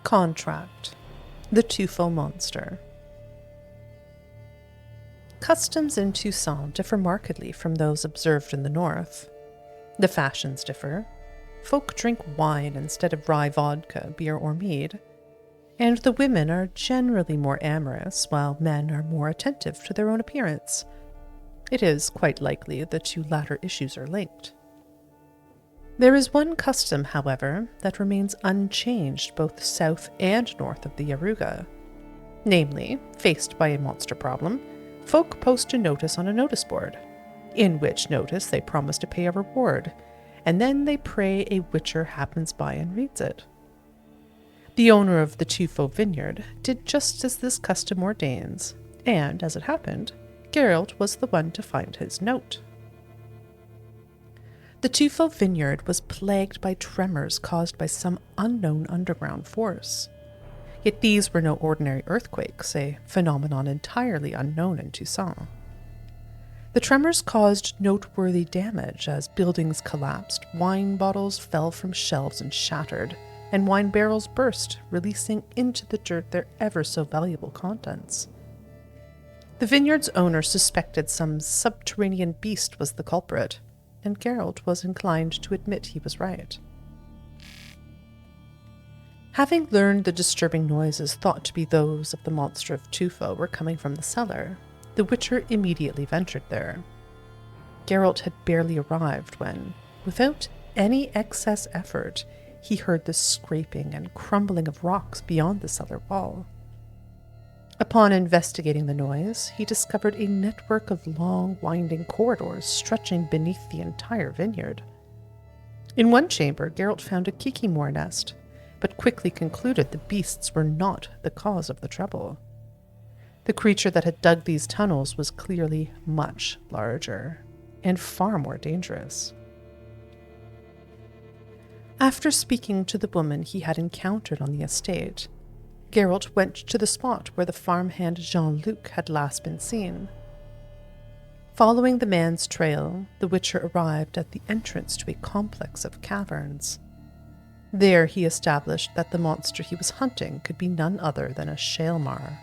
Contract. The Tufo Monster. Customs in Toussaint differ markedly from those observed in the north. The fashions differ. Folk drink wine instead of rye vodka, beer, or mead, and the women are generally more amorous, while men are more attentive to their own appearance. It is quite likely the two latter issues are linked. There is one custom, however, that remains unchanged both south and north of the Yaruga. Namely, faced by a monster problem, folk post a notice on a notice board, in which notice they promise to pay a reward, and then they pray a witcher happens by and reads it. The owner of the Tufo vineyard did just as this custom ordains, and, as it happened, Geralt was the one to find his note. The Tufo vineyard was plagued by tremors caused by some unknown underground force. Yet these were no ordinary earthquakes, a phenomenon entirely unknown in Toussaint. The tremors caused noteworthy damage as buildings collapsed, wine bottles fell from shelves and shattered, and wine barrels burst, releasing into the dirt their ever so valuable contents. The vineyard's owner suspected some subterranean beast was the culprit, and Geralt was inclined to admit he was right. Having learned the disturbing noises thought to be those of the monster of Tufo were coming from the cellar, the Witcher immediately ventured there. Geralt had barely arrived when, without any excess effort, he heard the scraping and crumbling of rocks beyond the cellar wall. Upon investigating the noise, he discovered a network of long, winding corridors stretching beneath the entire vineyard. In one chamber, Geralt found a kikimor nest, but quickly concluded the beasts were not the cause of the trouble. The creature that had dug these tunnels was clearly much larger and far more dangerous. After speaking to the woman he had encountered on the estate, Geralt went to the spot where the farmhand Jean-Luc had last been seen. Following the man's trail, the Witcher arrived at the entrance to a complex of caverns. There he established that the monster he was hunting could be none other than a Shaelmar.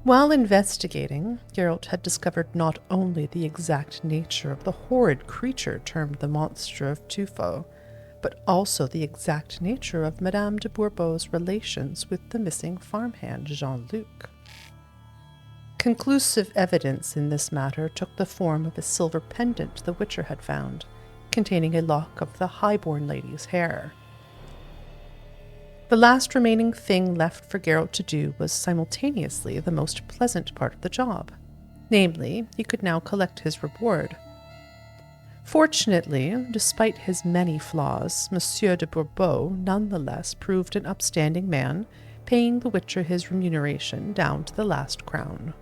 While investigating, Geralt had discovered not only the exact nature of the horrid creature termed the Monster of Tufo, but also the exact nature of Madame de Bourbeau's relations with the missing farmhand Jean-Luc. Conclusive evidence in this matter took the form of a silver pendant the Witcher had found, containing a lock of the highborn lady's hair. The last remaining thing left for Geralt to do was simultaneously the most pleasant part of the job. Namely, he could now collect his reward. Fortunately, despite his many flaws, Monsieur de Bourbeau nonetheless proved an upstanding man, paying the Witcher his remuneration down to the last crown.